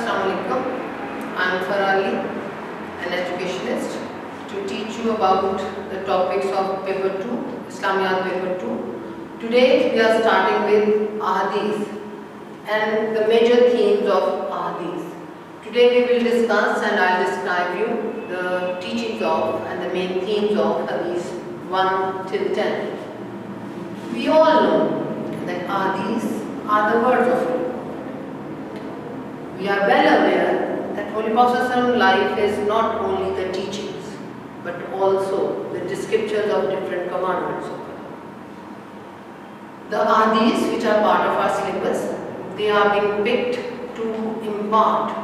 Assalamu alaikum. I am Farali, an educationist, to teach you about the topics of paper 2, Islamiyat paper 2. Today we are starting with Hadiths and the major themes of Hadiths. Today we will discuss and I will describe you the teachings of and the main themes of Hadiths 1 till 10. We all know that Hadiths are the words of God. We are well aware that Holy Prophet's life is not only the teachings but also the descriptions of different commandments of God. The Hadiths, which are part of our syllabus, they are being picked to impart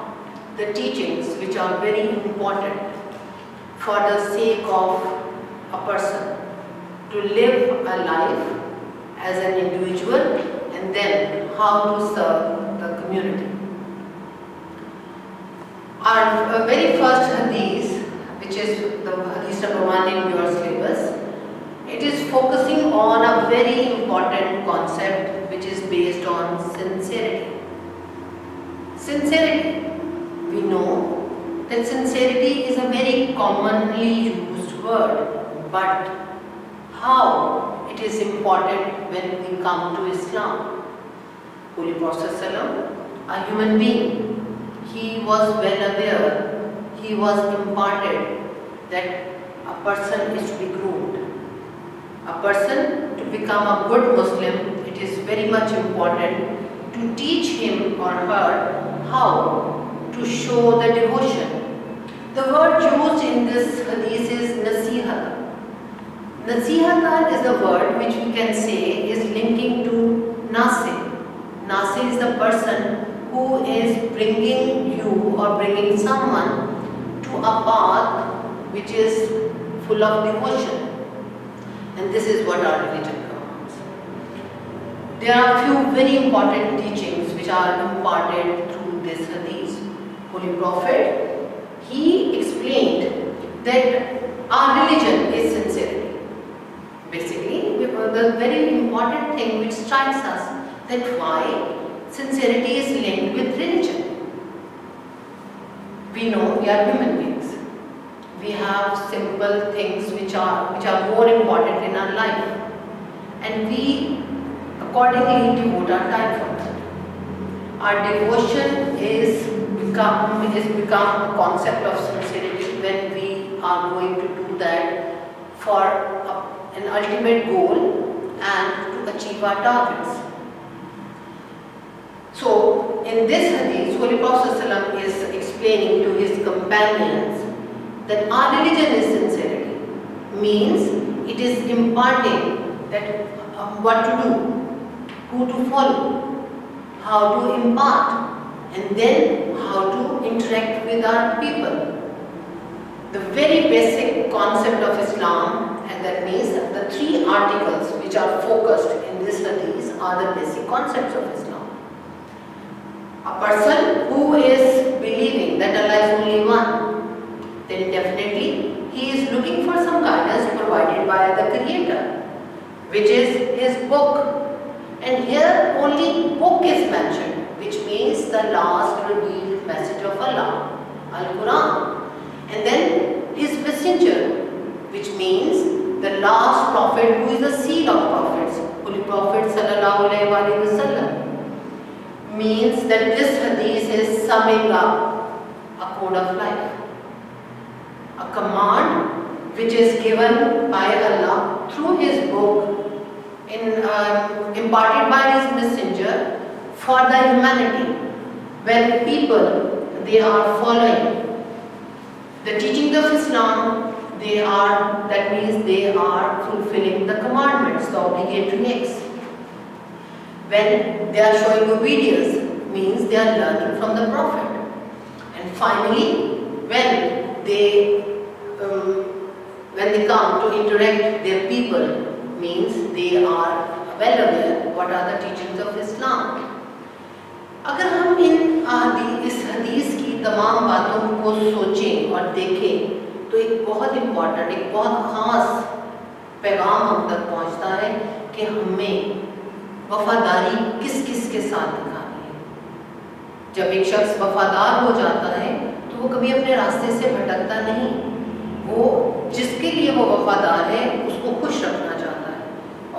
the teachings which are very important for the sake of a person to live a life as an individual and then how to serve the community. Our very first hadith, which is the hadith number 1 in your syllabus, it is focusing on a very important concept which is based on sincerity. Sincerity. We know that sincerity is a very commonly used word, but how it is important when we come to Islam. Holy Prophet ﷺ, a human being, he was well aware, he was imparted that a person is to be groomed. A person to become a good Muslim, it is very much important to teach him or her how to show the devotion. The word used in this hadith is nasihata. Nasihata is the word which we can say is linking to nasih. Nasih is the person who is bringing you or bringing someone to a path which is full of devotion. And this is what our religion commands. There are few very important teachings which are imparted through this hadith. Holy Prophet, he explained that our religion is sincerity. Basically, the very important thing which strikes us that why sincerity is linked with religion. We know we are human beings. We have simple things which are more important in our life, and we accordingly devote our time for that. Our devotion is become a concept of sincerity when we are going to do that for an ultimate goal and to achieve our targets. So, in this hadith, Holy Prophet ﷺ is explaining to his companions that our religion is sincerity, means it is imparting that what to do, who to follow, how to impart, and then how to interact with our people. The very basic concept of Islam, and that means the 3 articles which are focused in this hadith are the basic concepts of Islam. A person who is believing that Allah is only one, then definitely he is looking for some guidance provided by the Creator, which is his book. And here only book is mentioned, which means the last revealed message of Allah, Al-Quran. And then his messenger, which means the last prophet who is the seal of prophets, Holy Prophet Sallallahu Alaihi Wasallam. Means that this hadith is summing up a code of life, a command which is given by Allah through his book, imparted by his messenger for the humanity. When people, they are following the teachings of Islam, that means they are fulfilling the commandments, the obligatory acts. When they are showing obedience, means they are learning from the Prophet. And finally, when they come to interact their people, means they are well aware what are the teachings of Islam. अगर हम इस हदीस की तमाम बातों को सोचें और देखें तो एक बहुत इम्पॉर्टेंट, एक बहुत ख़ास पैगाम हम तक पहुँचता है कि हमें वफादारी किस किस के साथ दिखानी है। जब एक शख्स वफादार हो जाता है तो वो कभी अपने रास्ते से भटकता नहीं, वो जिसके लिए वो वफादार है उसको खुश रखना चाहता है।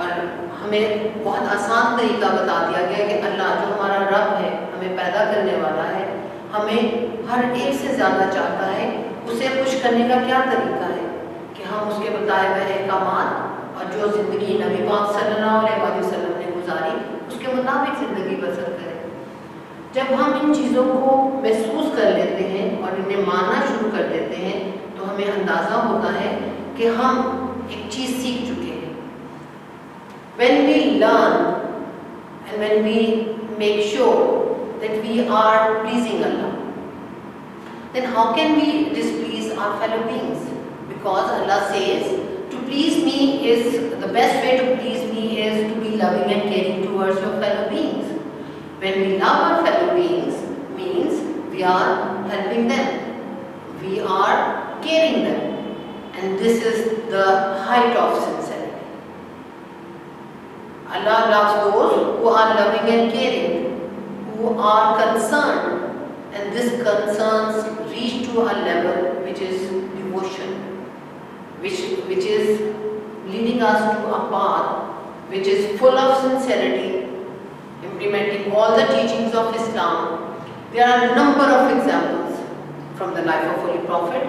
और हमें बहुत आसान तरीका बता दिया गया कि अल्लाह जो हमारा रब है, हमें पैदा करने वाला है, हमें हर एक से ज़्यादा चाहता है। उसे खुश करने का क्या तरीका है कि हम उसके बताए हुए अहकामात और जो ज़िंदगी नबी पाक सल्लल्लाहु अलैहि वसल्लम ने गुजारी उसके मुताबिक ज़िंदगी बसर करें। जब हम इन चीज़ों को महसूस कर लेते हैं और इन्हें मानना शुरू कर देते हैं तो हमें अंदाज़ा होता है कि हम एक चीज़ सीख चुके हैं। When we learn and when we make sure that we are pleasing Allah, then how can we displease our fellow beings? Because Allah says to please me is, the best way to please me is to be loving and caring towards your fellow beings. When we love our fellow beings means we are helping them, we are caring them, and this is the height of sincerity. Allah loves those who are loving and caring, who are concerned, and this concerns reach to a level which is devotion, which is leading us to a path which is full of sincerity, implementing all the teachings of Islam. There are a number of examples from the life of Holy Prophet.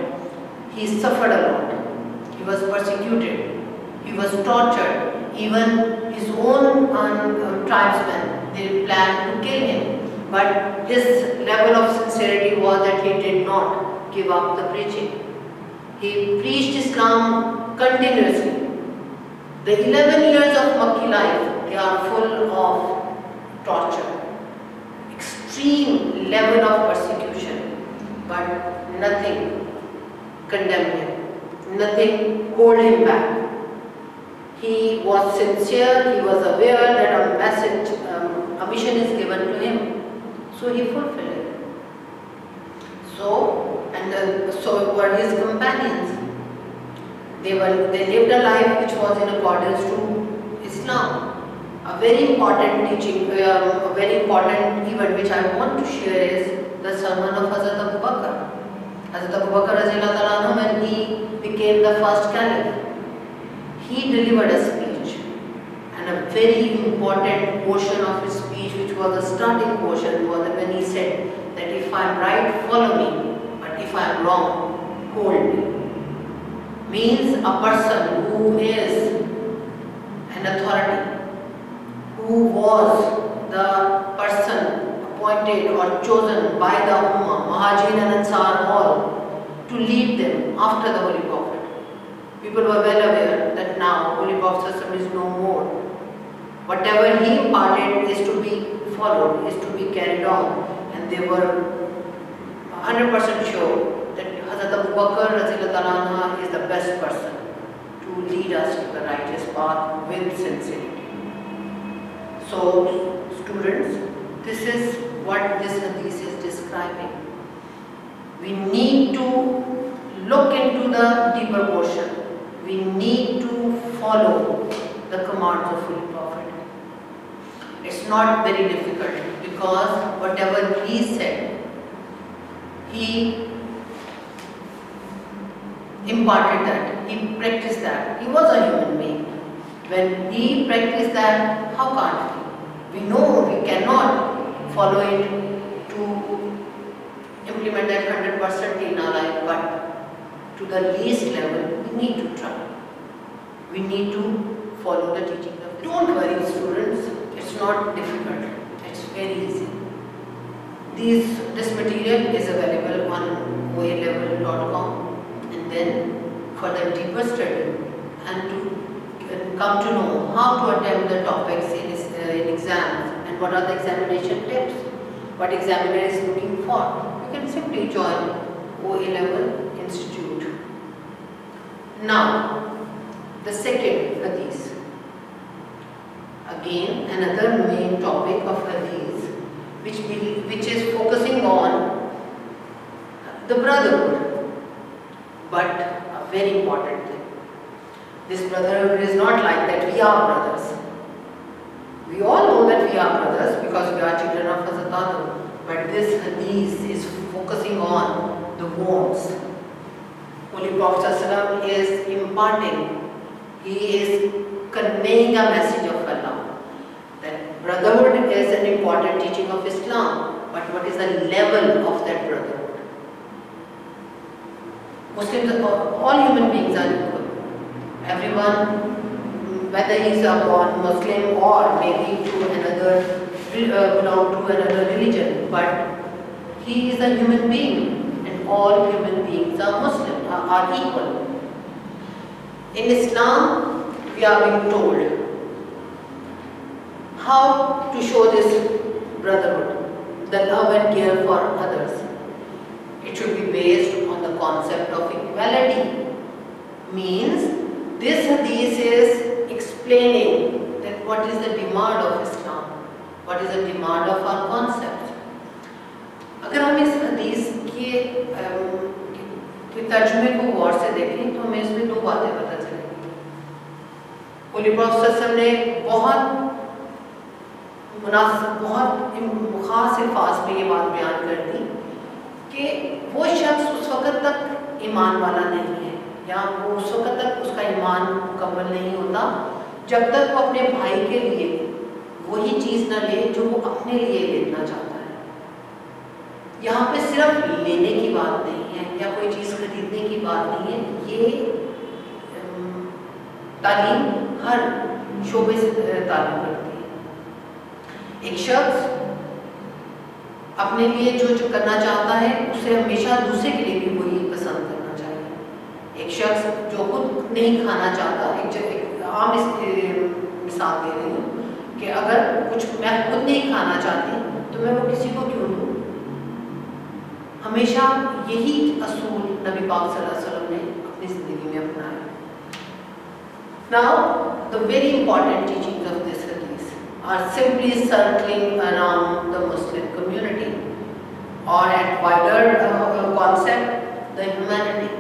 He suffered a lot, he was persecuted, he was tortured, even his own tribesmen, they planned to kill him, but his level of sincerity was that he did not give up the preaching. He preached Islam continuously. The 11 years of Makki life, they are full of torture, extreme level of persecution, but nothing condemned him, nothing held him back. He was sincere, he was aware that a message, a mission is given to him, so he fulfilled it. So were his companions. They lived a life which was in accordance to Islam. A very important teaching, a very important event which I want to share is the sermon of Hazrat Abu Bakr. Hazrat Abu Bakr, when he became the first caliph, he delivered a speech, and a very important portion of his speech, which was the starting portion, was when he said that if I am right, follow me, but if I am wrong, hold me. Means a person who is an authority, who was the person appointed or chosen by the Ummah, Muhajirin and Ansar all, to lead them after the Holy Prophet. People were well aware that now Holy Prophet is no more. Whatever he imparted is to be followed, is to be carried on, and they were 100% sure that Hazrat Abu Bakr is the best person to lead us to the righteous path with sincerity. So, students, this is what this hadith is describing. We need to look into the deeper portion. We need to follow the commands of Holy Prophet. It's not very difficult because whatever he said, he imparted that, he practiced that. He was a human being. When he practiced that, how can't we? We know we cannot follow it to implement that 100% in our life, but to the least level, we need to try. We need to follow the teachings of it. Don't worry, students, it's not difficult, it's very easy. This material is available on oalevel.com, and then for the deeper study and to come to know how to attempt the topics in exams and what are the examination tips, what examiner is looking for, you can simply join OA Level Institute. Now, the second hadith. Again, another main topic of hadith which is focusing on the brotherhood, but a very important thing. This brotherhood is not like that we are brothers. We all know that we are brothers because we are children of Hazrat Adam. but this hadith is focusing on the wants. Holy Prophet ﷺ is imparting, he is conveying a message of Allah, that brotherhood is an important teaching of Islam, but what is the level of that brotherhood? Muslims, all human beings are equal. Everyone, whether he is a born Muslim or maybe to another, belong to another religion, but he is a human being. All human beings are Muslim, are equal. In Islam, we are being told how to show this brotherhood, the love and care for others. It should be based on the concept of equality. Means, this hadith is explaining that what is the demand of Islam, what is the demand of our concept. अगर हम इस हदीस के तर्जुमे को गौर से देखें तो हमें इसमें दो बातें पता चलेंगी। होली प्रॉफेट ने बहुत खास अल्फाज में ये बात बयान कर दी कि वो शख्स उस वक़्त तक ईमान वाला नहीं है, या वो उस वक़्त तक उसका ईमान मुकम्मल नहीं होता जब तक वो अपने भाई के लिए वही चीज़ न ले जो वो अपने लिए लेना चाहता है। यहाँ पे सिर्फ लेने की बात नहीं है या कोई चीज़ खरीदने की बात नहीं है, ये तालीम हर शोबे से ताल्लुक़ रखती है। एक शख्स अपने लिए जो करना चाहता है उसे हमेशा दूसरे के लिए भी वही पसंद करना चाहिए। एक शख्स जो खुद नहीं खाना चाहता, एक आम मिसाल दे रही हूँ कि अगर कुछ मैं खुद नहीं खाना चाहती तो मैं वो किसी को क्यों दूँ। हमेशा यही असूल नबी पाक सल्लल्लाहु अलैहि वसल्लम ने अपनी ज़िंदगी में अपनाया। Now, the very important teachings of this hadith are simply circling around the Muslim community, or at wider concept, the humanity.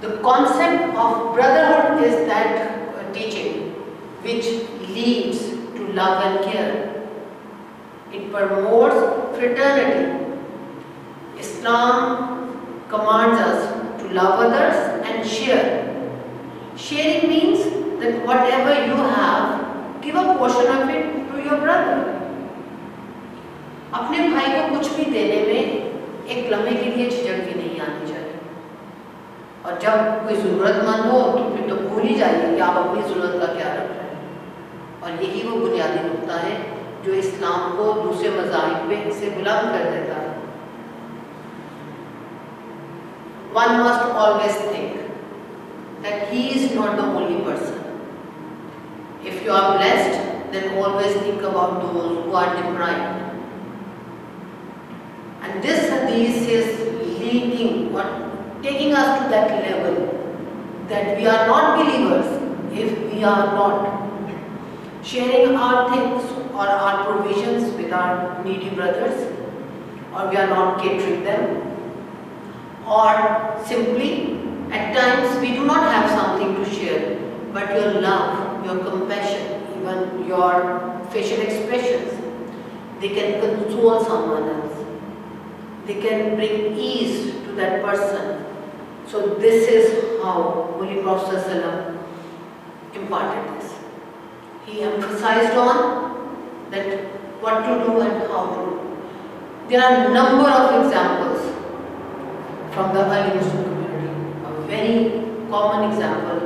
The concept of brotherhood is that teaching which leads to love and care. It promotes fraternity. Islam commands us to love others and share. Sharing means that whatever you have, give a portion of it to your brother. अपने भाई को कुछ भी देने में एक लम्हे के लिए झिझक भी नहीं आनी चाहिए, और जब कोई ज़रूरतमंद हो तो फिर तो भूल ही जाइए कि आप अपनी ज़रूरत का क्या रख रहे हैं। और यही वो बुनियादी नुक्ता है जो इस्लाम को दूसरे मज़ाहिब पे से बुलंद कर देता है। One must always think that he is not the only person. If you are blessed, then always think about those who are deprived. And this hadith is leading or taking us to that level that we are not believers if we are not sharing our things or our provisions with our needy brothers, or we are not catering them, or simply at times we do not have something to share, but your love, your compassion, even your facial expressions, they can console someone else. They can bring ease to that person. So this is how Holy Prophet ﷺ imparted this. He emphasized on that what to do and how to do. There are a number of examples from the early Muslim community. A very common example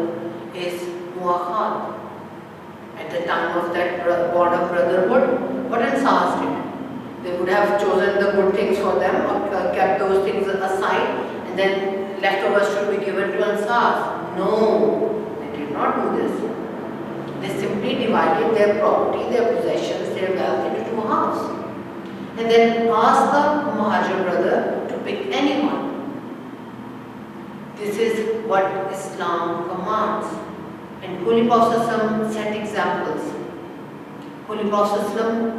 is muakhat. At the time of that bond of brotherhood, what Ansars did? They would have chosen the good things for them or kept those things aside, and then leftovers should be given to Ansars. No, they did not do this. They simply divided their property, their possessions, their wealth into two halves, and then asked the Muhajir brother to pick anyone. This is what Islam commands. And Holy Prophet set examples. Holy Prophet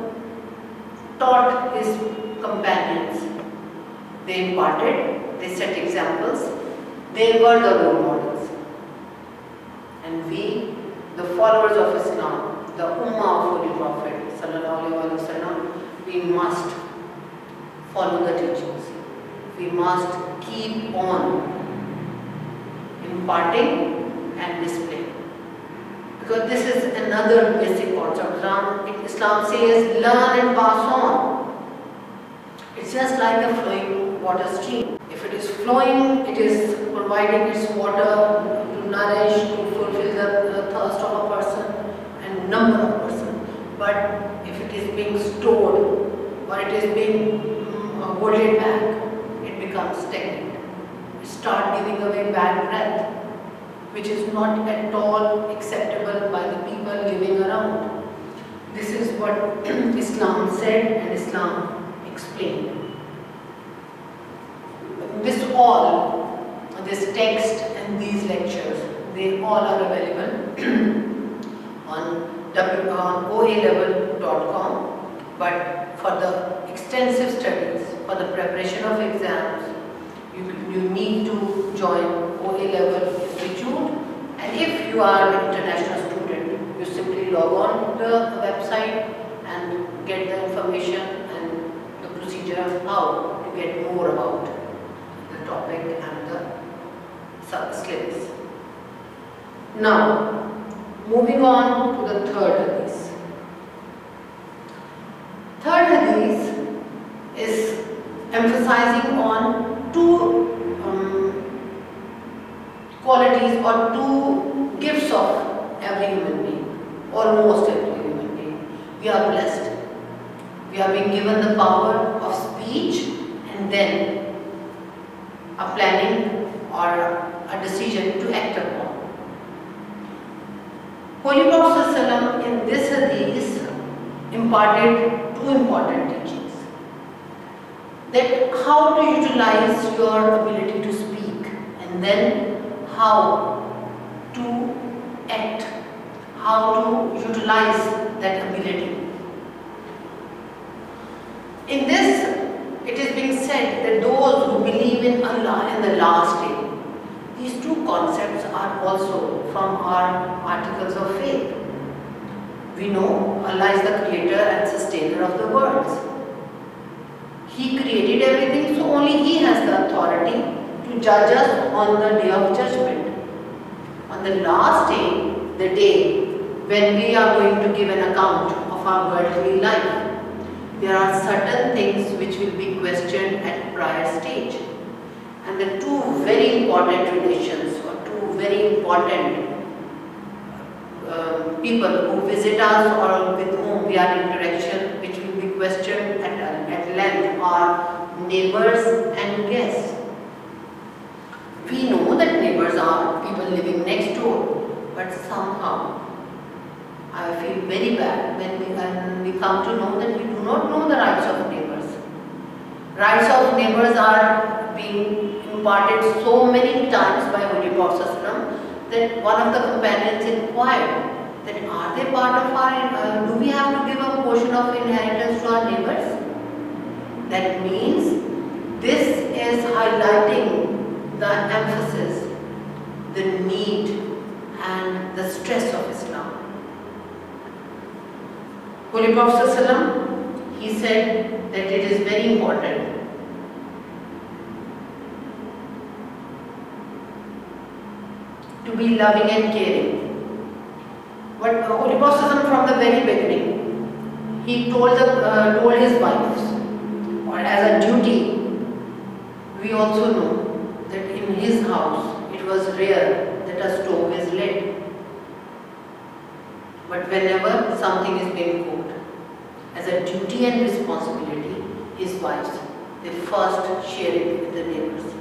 taught his companions. They imparted, they set examples, they were the role models. And we, the followers of Islam, the Ummah of Holy Prophet ﷺ, we must follow the teachings. We must keep on imparting and displaying. Because this is another basic concept. Islam says learn and pass on. It's just like a flowing water stream. If it is flowing, it is providing its water to nourish, to fulfill the thirst of a person and number of persons. But if it is being stored or it is being holded back, it becomes stagnant. It starts giving away bad breath, which is not at all acceptable by the people living around. This is what Islam said and Islam explained. This text and these lectures, they all are available on oalevel.com. But for the extensive studies, for the preparation of exams, you need to join OA Level Institute. And if you are an international student, you simply log on to the website and get the information and the procedure how to get more about the topic and the syllabus. Now, moving on to the third hadith. Third hadith is emphasizing on two qualities or two gifts of every human being, almost every human being. We are blessed. We are being given the power of speech and then a planning or a decision to act upon. Holy Prophet ﷺ in this hadith imparted two important teachings. That how to utilize your ability to speak and then how to act, how to utilize that ability. In this, it is being said that those who believe in Allah and the last day, these two concepts are also from our articles of faith. We know Allah is the creator and sustainer of the worlds. He created everything, so only He has the authority to judge us on the day of judgment. On the last day, the day when we are going to give an account of our worldly life, there are certain things which will be questioned at prior stage. And the two very important relations or two very important people who visit us or with whom we are in interaction, which will be questioned at length, are neighbors and guests. We know that neighbors are people living next door, but somehow I feel very bad when we come to know that we do not know the rights of neighbors. Rights of neighbors are being imparted so many times by Holy Prophet ﷺ that one of the companions inquired that are they part of our, do we have to give a portion of inheritance to our neighbors? That means this is highlighting the emphasis, the need and the stress of Islam. Holy Prophet ﷺ, he said that it is very important to be loving and caring. But Holy Prophet from the very beginning, he told his wives, or as a duty, we also know that in his house it was rare that a stove is lit. But whenever something is being cooked, as a duty and responsibility, his wives, they first share it with the neighbors,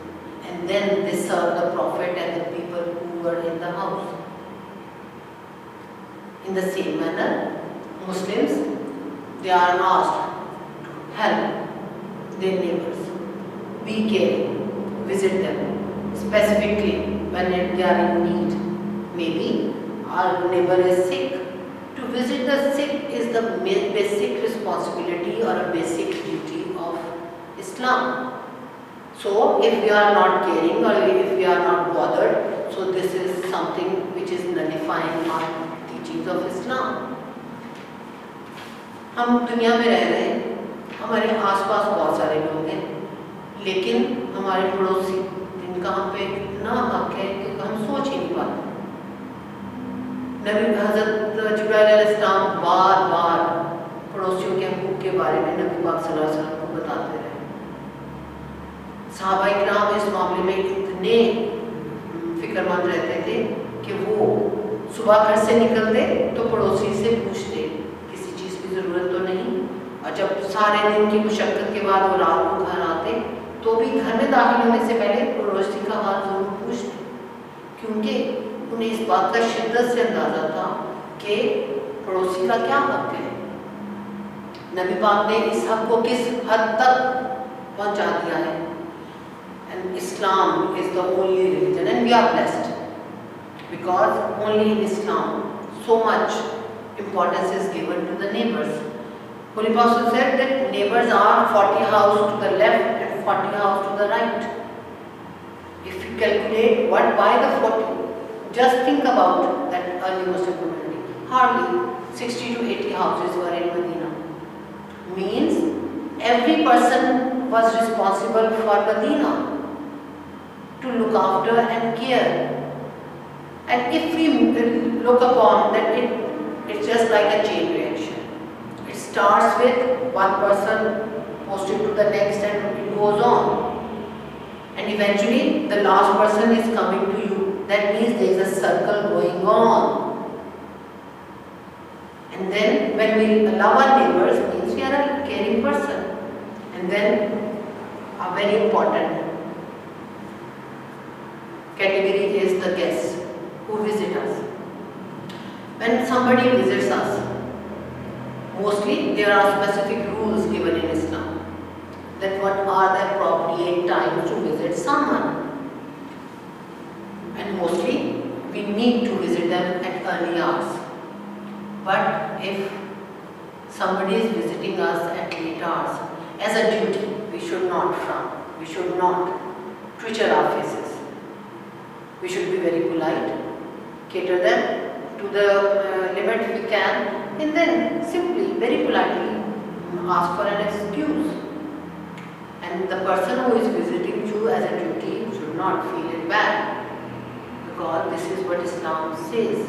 and then they serve the Prophet and the people who were in the house. In the same manner, Muslims, they are asked to help their neighbors, be caring, visit them, specifically when they are in need. Maybe our neighbor is sick. To visit the sick is the basic responsibility or a basic duty of Islam. So if we are not caring or if we are not bothered, so this is something which is nullifying our teachings of Islam. हम दुनिया में रह रहे हैं, हमारे आसपास बहुत सारे लोग हैं, लेकिन हमारे पड़ोसी जिनका हम पे इतना हक है कि हम सोच ही नहीं पाते। नबी हज़रत जिब्राइल अलैहिस्सलाम बार बार पड़ोसियों के हकूक़ के बारे में नबी पाक सल्लल्लाहु अलैहि वसल्लम को बताते रहे। सहाबा इकराम इस मामले में इतने फिक्रमंद रहते थे कि वो सुबह घर से निकलते तो पड़ोसी से पूछते किसी चीज़ की ज़रूरत तो नहीं, और जब सारे दिन की मुशक्क़त के बाद वो रात को घर आते तो भी घर में दाखिल होने से पहले पड़ोसी का हाल ज़रूर पूछते, क्योंकि उन्हें इस बात का शिद्दत से अंदाज़ा था कि पड़ोसी का क्या हक है। नबी पाक ने इस हक को किस हद तक पहुंचा दिया है। And Islam is the only religion and we are blessed because only in Islam so much importance is given to the neighbors. Holy Prophet said that neighbors are 40 houses to the left and 40 houses to the right. If you calculate what by the 40, just think about that early Muslim community. Hardly 60 to 80 houses were in Medina. Means every person was responsible for Medina to look after and care. And if we look upon that, it's just like a chain reaction. It starts with one person posted to the next and it goes on. And eventually the last person is coming to you. That means there is a circle going on. And then when we love our neighbors, means we are a caring person. And then a very important category is the guests who visit us. When somebody visits us, mostly there are specific rules given in Islam that what are the appropriate times to visit someone. And mostly we need to visit them at early hours. But if somebody is visiting us at late hours, as a duty, we should not frown. We should not twitch our faces. We should be very polite, cater them to the limit we can, and then simply, very politely ask for an excuse. And the person who is visiting you as a duty should not feel it bad, because this is what Islam says.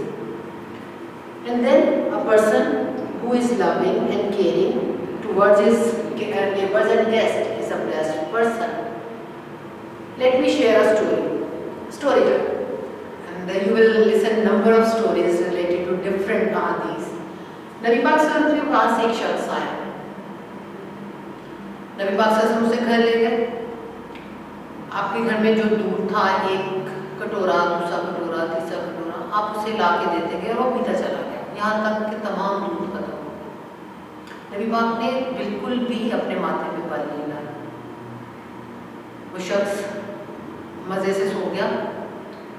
And then a person who is loving and caring towards his neighbors and guests is a blessed person. Let me share a story. And you will listen number of stories related to different hadiths. नबी पाक सल्लल्लाहु अलैहि वसल्लम के पास एक शख्स आया। नबी पाक सल्लल्लाहु अलैहि वसल्लम उसे घर ले गए। आपके घर में जो दूध था, एक कटोरा, दूसरा कटोरा, तीसरा कटोरा, आप उसे ला के देते गए और वो पीता चला गया, यहाँ तक कि तमाम दूध खत्म हो गया। नबी पाक ने बिल्कुल भी अपने माथे पे बल नहीं लाया। वो शख्स मज़े से सो गया,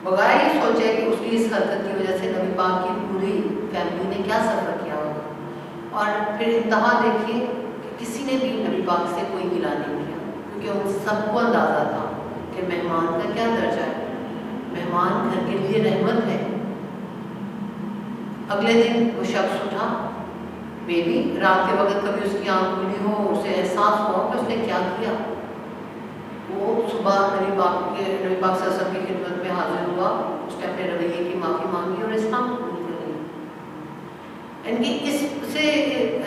बगैर ये सोचे कि उसकी इस हरकत की वजह से नबी पाक की पूरी फैमिली ने क्या सफ़र किया होगा। और फिर इंतहा देखिए कि किसी ने भी नबी पाक से कोई गिला नहीं किया, क्योंकि उन सबको अंदाज़ा था कि मेहमान का क्या दर्जा है। मेहमान घर के लिए रहमत है। अगले दिन वो शख्स उठा, मे भी रात के वक्त कभी उसकी आँख खुली हो, उसे एहसास हुआ कि उसने क्या किया। वो सुबह नबी पाक सल्लल्लाहु अलैहि वसल्लम की खिदमत में हाजिर हुआ, उसने अपने रवैये की माफ़ी मांगी और इस्लाम कबूल कर लिया। यानी इससे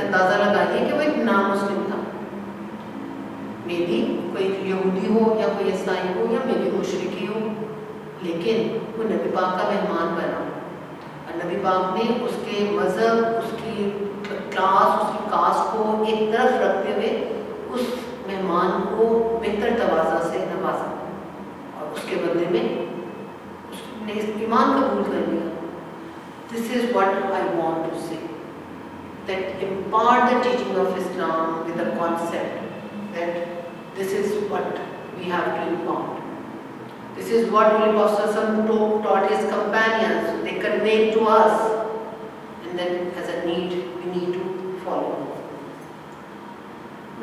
अंदाज़ा लगाइए कि वो एक नामुस्लिम था। मे भी कोई यहूदी हो या कोई ईसाई हो या मे भी मुशरिकी हो, लेकिन वो नबी पाक का मेहमान बना और नबी पाक ने उसके मज़हब, उसकी क्लास, उसकी कास्ट को एक तरफ रखते हुए उस मेहमान को बेहतर तवाज़ा से नवाजा और उसके बदले में उसने ईमान कबूल कर लिया। This is what I want to say, that impart the teaching of Islam with the concept that this is what we have to impart. This is what Holy Prophet taught his companions. They conveyed to us, and then as a need, we need to follow.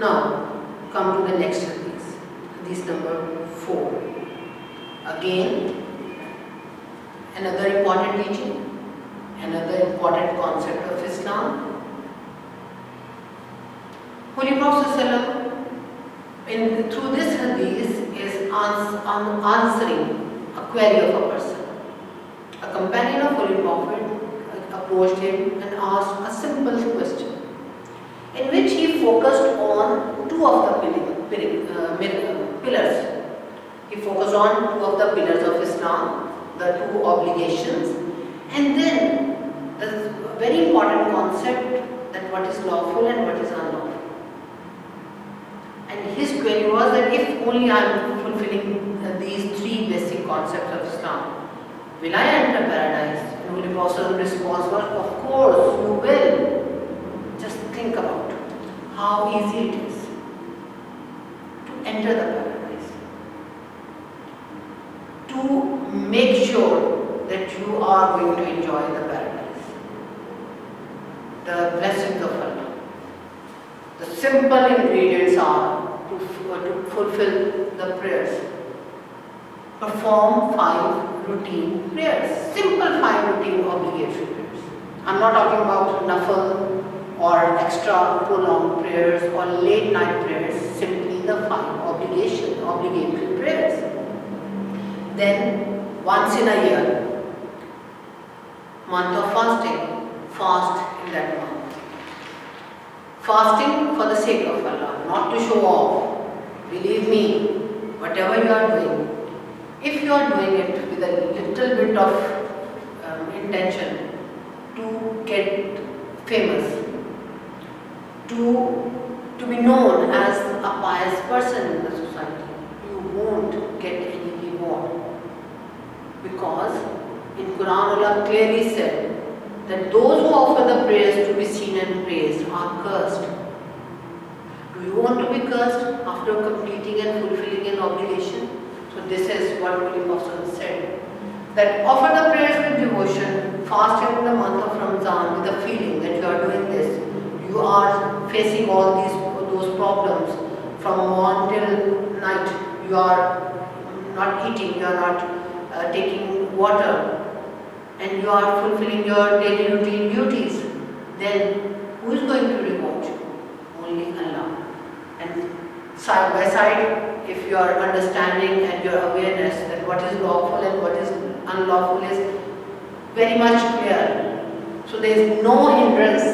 Now, come to the next hadith, hadith number 4. Again, another important teaching, another important concept of Islam. Holy Prophet through this hadith is answering a query of a person. A companion of Holy Prophet approached him and asked a simple question, in which he focused on two of the pillars. He focused on two of the pillars of Islam, the two obligations, and then the very important concept that what is lawful and what is unlawful. And his query was that if only I am fulfilling these three basic concepts of Islam, will I enter paradise? And Holy Prophet's response was, of course you will. Just think about how easy it is to enter the paradise, to make sure that you are going to enjoy the paradise, the blessings of Allah. The simple ingredients are to fulfill the prayers. Perform 5 routine prayers. Simple 5 routine obligatory prayers. I'm not talking about nafil or extra prolonged prayers or late night prayers. Simply the 5 obligatory prayers. Then once in a year, month of fasting, fast in that month. Fasting for the sake of Allah, not to show off. Believe me, whatever you are doing, if you are doing it with a little bit of intention to get famous, to be known as a pious person in the society, you won't get any reward. Because in Quran Allah clearly said that those who offer the prayers to be seen and praised are cursed. Do you want to be cursed after completing and fulfilling an obligation? So this is what Holy Prophet said, that offer the prayers with devotion, fast in the month of Ramzan with the feeling that you are doing this. You are facing all those problems from morning till night. You are not eating, you are not taking water, and you are fulfilling your daily routine duties. Then who is going to reward you? Only Allah. And side by side, if your understanding and your awareness that what is lawful and what is unlawful is very much clear, so there is no hindrance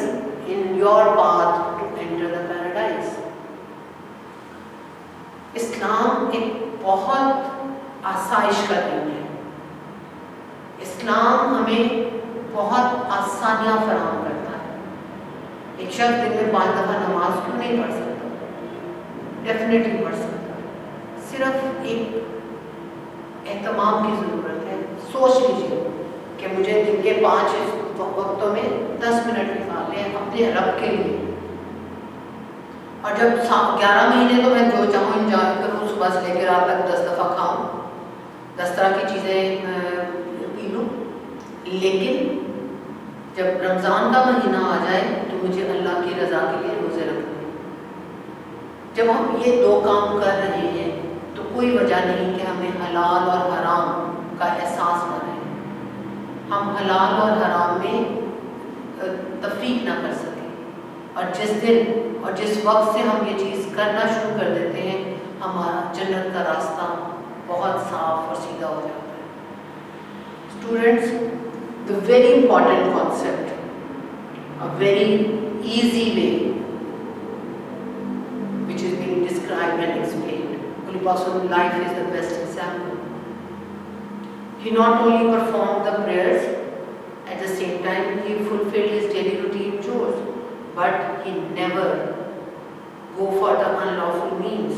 in your path to enter the paradise. इस्लाम एक बहुत आसाइश का दिन है. इस्लाम हमें बहुत आसानियाँ फराहम करता है. एक शख्स दिन में 5 दफ़ा नमाज क्यों नहीं पढ़ सकता? डेफिनेटली पढ़ सकता है. सिर्फ एक एहतमाम की ज़रूरत है. सोच लीजिए कि मुझे दिन के 5 वक्तों में 10 मिनट निकालने हैं अपने रब के लिए. और जब 11 महीने तो मैं जो चाहूँ इंजॉय करूँ, सुबह से लेकर रात तक 10 दफ़ा खाऊँ, 10 तरह की चीज़ें पी लूँ. लेकिन जब रमज़ान का महीना आ जाए तो मुझे अल्लाह की रज़ा के लिए रोज़े रखने हैं. जब हम ये 2 काम कर रहे हैं तो कोई वजह नहीं कि हमें हलाल और हराम का एहसास न रहे. हम हलाल और हराम में तफरीक ना कर सकें. और जिस दिन और जिस वक्त से हम ये चीज़ करना शुरू कर देते हैं, हमारा जन्नत का रास्ता बहुत साफ और सीधा हो जाता है. Students, the very important concept, a very easy way which is being described and explained. Holy Prophet's life is the best example. He not only performed the prayers, at the same time he fulfilled his daily routine chores, but he never go for the unlawful means.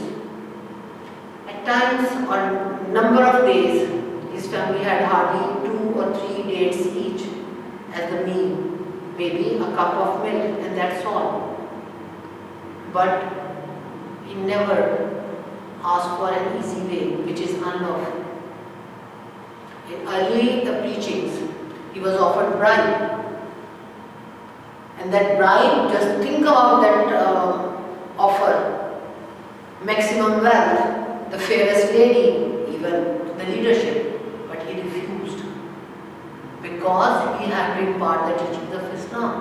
At times or number of days, his family had hardly 2 or 3 dates each as the meal, maybe a cup of milk, and that's all. But he never asked for an easy way, which is unlawful. In early the preachings, he was offered bribe, and that bribe, just think about that offer, maximum wealth, the fairest lady, even the leadership. But he refused because he had been part of the teachings of Islam,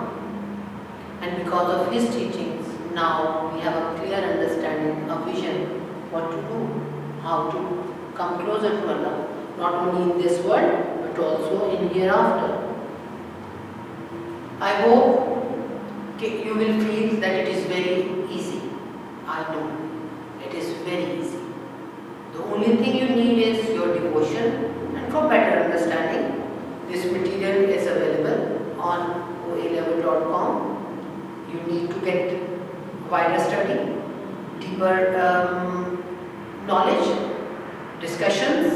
and because of his teachings Now we have a clear understanding, a vision, what to do, how to come closer to Allah, not only in this world but also in hereafter. I hope you will feel that it is very easy. I know it is very easy. The only thing you need is your devotion, and for better understanding, this material is available on oalevel.com. You need to get wider study, deeper knowledge, discussions,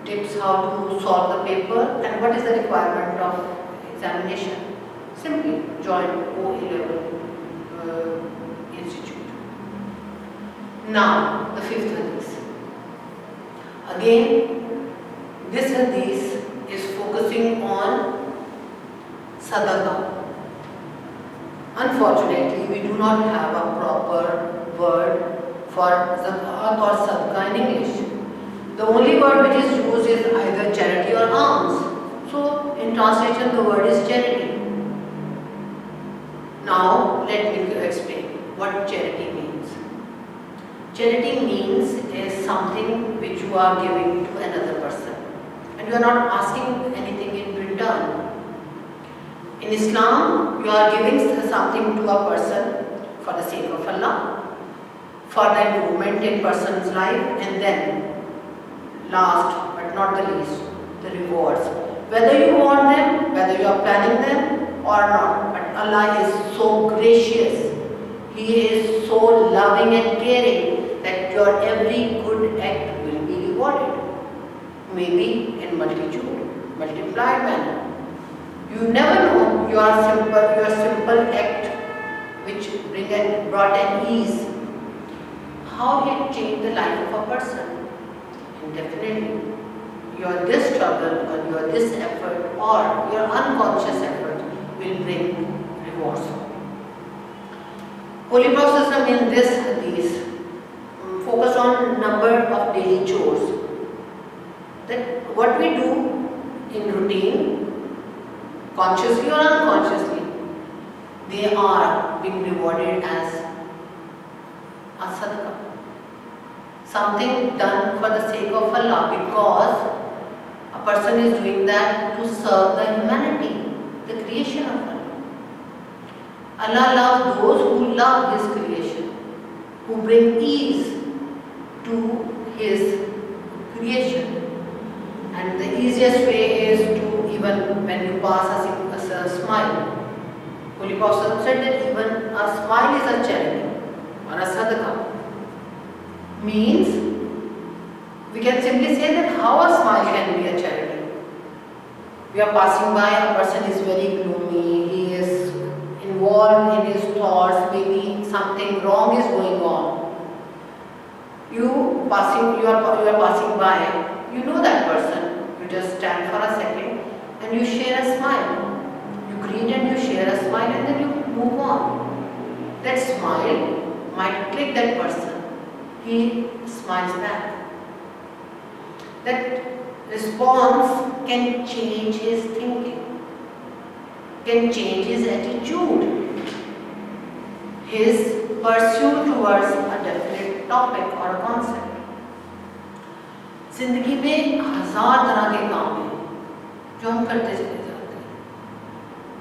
tips how to solve the paper, and what is the requirement of examination. Simply join O-level Institute. Now, the fifth hadith. Again, this hadith is focusing on sadaqah. Unfortunately, we do not have a proper word for zakat or sadaqah in English. The only word which is used is either charity or alms. So, in translation, the word is charity. Now, let me explain what charity means. Charity means is something which you are giving to another person, and you are not asking anything in return. In Islam, you are giving something to a person for the sake of Allah, for the improvement in person's life, and then last but not the least, the rewards. Whether you want them, whether you are planning them or not, but Allah is so gracious, He is so loving and caring that your every good act will be rewarded, maybe in multiplied manner. You never know your simple act which brought an ease, how it changed the life of a person. And definitely, this struggle or this effort or your unconscious effort will bring rewards. Holy Prophet in this hadith focus on number of daily chores. That what we do in routine, consciously or unconsciously, they are being rewarded as a sadaqah. Something done for the sake of Allah, because a person is doing that to serve the humanity, the creation of Allah. Allah loves those who love His creation, who bring ease to His creation. And the easiest way is to, even when you pass a smile, Holy Prophet said that even a smile is a charity or a sadaqah. Means, we can simply say that how a smile can be a charity. We are passing by, a person is very gloomy, he is involved in his thoughts, maybe something wrong is going on. You are passing by, you know that person, you just stand for a second and you share a smile. You greet and you share a smile, and then you move on. That smile might click that person. He smiles back. That response can change his thinking, can change his attitude, his pursuit towards a definite topic or a concept. जिंदगी में हजार तरह के काम हैं जो हम करते चले जाते हैं.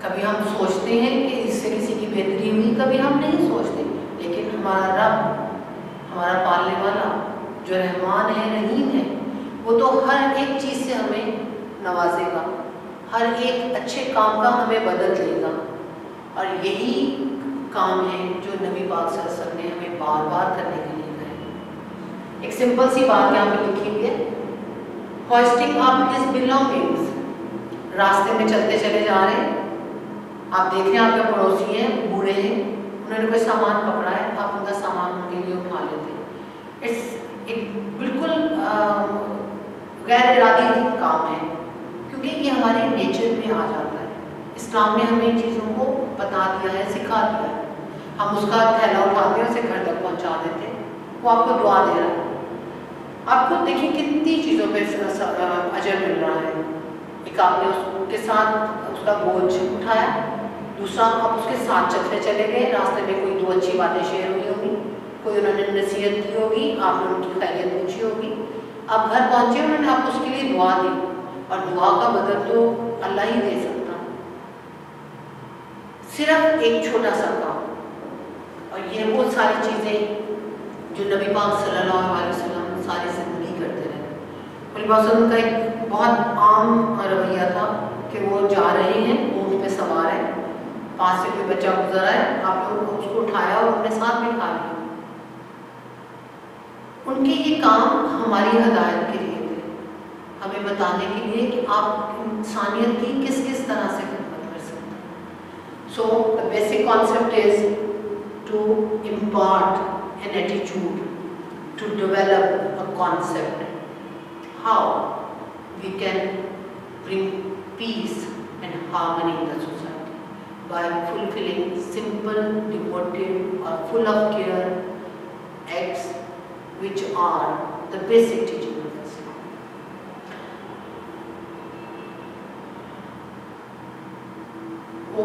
कभी हम सोचते हैं कि इससे किसी की बेहतरी हुई, कभी हम नहीं सोचते, लेकिन हमारा रब, हमारा पालने वाला जो रहमान है, रहीम है, वो तो हर एक चीज़ से हमें नवाजेगा, हर एक अच्छे काम का हमें बदल देगा. और यही काम है जो नबी पाक सल्लल्लाहु अलैहि वसल्लम ने हमें बार बार करने के लिए कहा. एक सिंपल सी बात यहाँ पे लिखी हुई है, होइस्टिंग अप हिज बिलोंगिंग्स. रास्ते में चलते चले जा रहे हैं, आप देख रहे हैं आपके पड़ोसी हैं, बूढ़े हैं, उन्होंने कोई सामान पकड़ा है, आप उनका सामान उनके लिए उठा लेते हैं. इट्स एक बिल्कुल गैर इरादी काम है, क्योंकि ये हमारे नेचर में आ जाता है. इस्लाम ने हमें इन चीज़ों को बता दिया है, सिखा दिया है. हम उसका थैला उठाते हैं, उसे घर तक पहुंचा देते हैं, वो आपको दुआ दे रहा है. आपको देखिए कितनी चीज़ों पे अजर मिल रहा है. एक आपने उसके साथ उसका बोझ उठाया, दूसरा, आप उसके साथ चलते चले गए, रास्ते में कोई 2 अच्छी बातें शेयर हुई होंगी, कोई उन्होंने नसीहत की होगी, आपने उनकी खैरियत पूछी होगी, आप घर पहुँचे, उन्होंने आपको उसके लिए दुआ दी, और दुआ का बदल तो अल्लाह ही दे सकता है। सिर्फ एक छोटा सा काम, और ये वो सारी चीज़ें जो नबी पाक सल्लल्लाहु अलैहि वसल्लम सारी ज़िंदगी करते रहे। नबी पाक सल्लल्लाहु अलैहि वसल्लम का एक बहुत आम रवैया था कि वो जा रहे हैं, ऊँट पे सवार है, पास से कोई बच्चा गुजरा है, आप लोगों को उसको उठाया और अपने साथ बिठा लिया। उनके ये काम हमारी हदायत के लिए थे, हमें बताने के लिए कि आप इंसानियत की किस किस तरह से खिदमत कर सकते हैं। So the basic concept is to impart an attitude, to develop a concept, how we can bring peace and harmony in the society by fulfilling simple, devoted or full of care acts which are the basic teaching of Islam.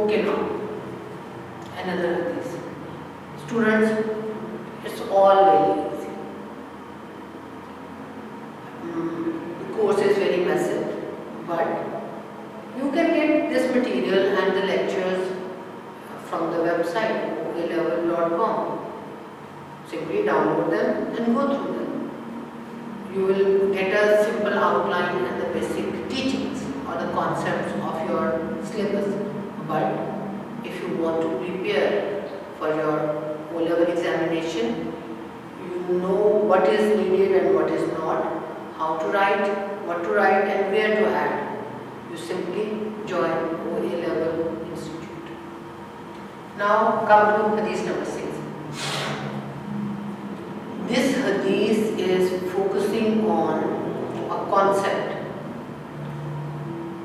Okay, now another hadith. Students, it's all very easy. The course is very massive, but you can get this material and the lectures from the website olevel.com. Simply download them and go through them. You will get a simple outline and the basic teachings or the concepts of your syllabus. But if you want to prepare for your O-level examination, you know what is needed and what is not, how to write, what to write and where to add. You simply join O-level Institute. Now come to Hadith number 6. This Hadith is focusing on a concept.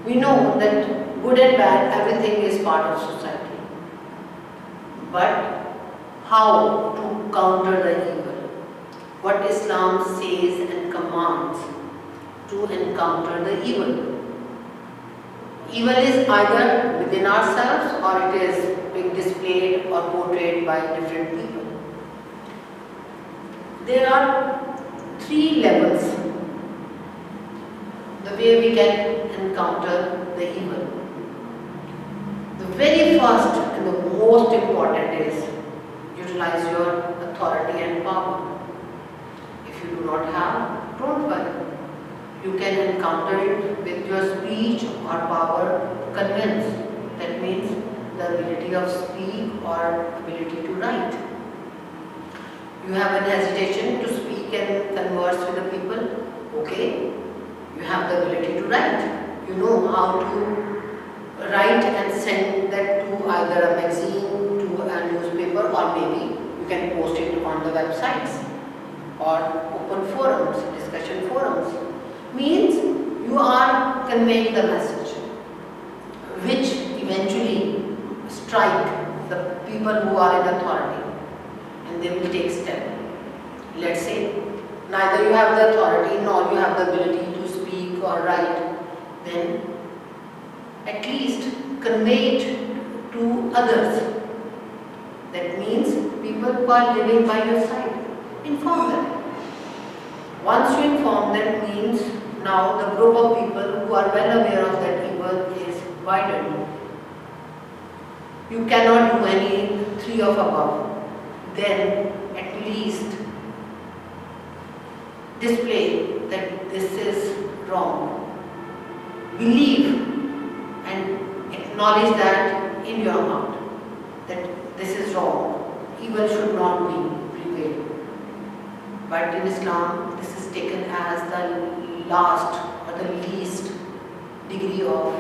We know that good and bad, everything is part of society. But how to counter the evil, what Islam says and commands to encounter the evil. Evil is either within ourselves or it is being displayed or portrayed by different people. There are 3 levels the way we can encounter the evil. The very first and the most important is utilize your authority and power. If you do not have, don't worry. You can encounter it with your speech or power to convince. That means the ability of speak or ability to write. You have an hesitation to speak and converse with the people. Okay, you have the ability to write. You know how to write and send that to either a magazine, to a newspaper, or maybe you can post it on the websites or open forums, discussion forums. Means you are conveying the message which eventually strike the people who are in authority and they will take step. Let's say neither you have the authority nor you have the ability to speak or write, then at least convey it to others. That means people who are living by your side, inform them. Once you inform them means now the group of people who are well aware of that evil is widened. You cannot do any 3 of above. Then at least display that this is wrong. Believe and acknowledge that in your heart that this is wrong. Evil should not be prevailed. But in Islam, this is taken as the last or the least degree of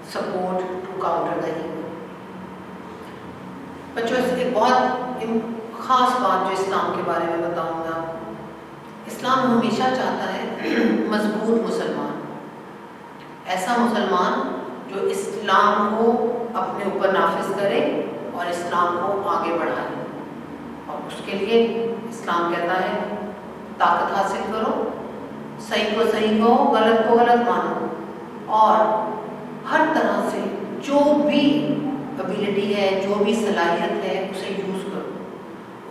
support to counter the evil. बच्चों, एक बहुत खास बात जो इस्लाम के बारे में बताऊंगा, इस्लाम हमेशा चाहता है मजबूत मुसलमान, ऐसा मुसलमान जो इस्लाम को अपने ऊपर नाफिज करे और इस्लाम को आगे बढ़ाए। और उसके लिए इस्लाम कहता है ताकत हासिल करो, सही को सही कहो, गलत को गलत मानो, और हर तरह से जो भी एबिलिटी है, जो भी सलाहियत है, उसे यूज़ करो,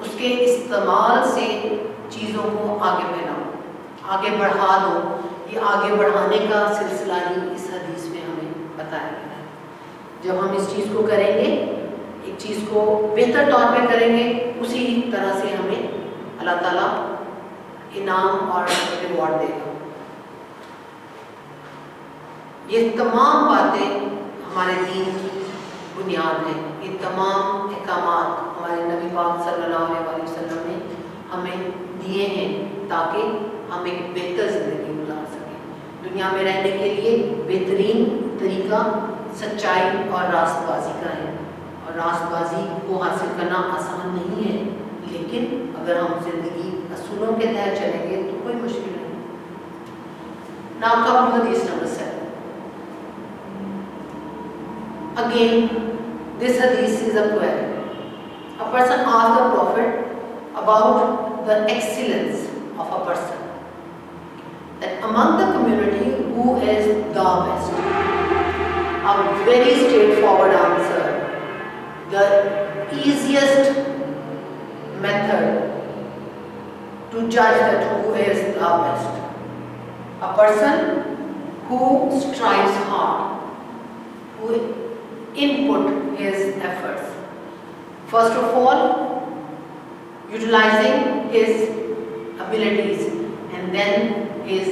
उसके इस्तेमाल से चीज़ों को आगे फैलाओ, आगे बढ़ा दो। ये आगे बढ़ाने का सिलसिला ही इस हदीस में हमें बताया गया है। जब हम इस चीज़ को करेंगे, एक चीज़ को बेहतर तौर पे करेंगे, उसी तरह से हमें अल्लाह ताला इनाम और रिवॉर्ड देगा। ये तमाम बातें हमारे दीन की बुनियाद है। ये तमाम अहकामात हमारे नबी पाक सल्लल्लाहु अलैहि वसल्लम ने हमें दिए हैं ताकि हम एक बेहतर ज़िंदगी गुजार सकें। दुनिया में रहने के लिए बेहतरीन तरीका सच्चाई और रास्तबाजी का है, और रास्तबाजी को हासिल करना आसान नहीं है, लेकिन अगर हम ज़िंदगी असूलों के तहत चलेंगे तो कोई मुश्किल नहीं। नाउ कम टू हदीस number 7। Again, this hadith is a query. A person asked the Prophet about the excellence of a person, that among the community who is the best. A very straightforward answer, the easiest method to judge that who is the best. A person who strives hard, who input his efforts. First of all, utilizing his abilities and then his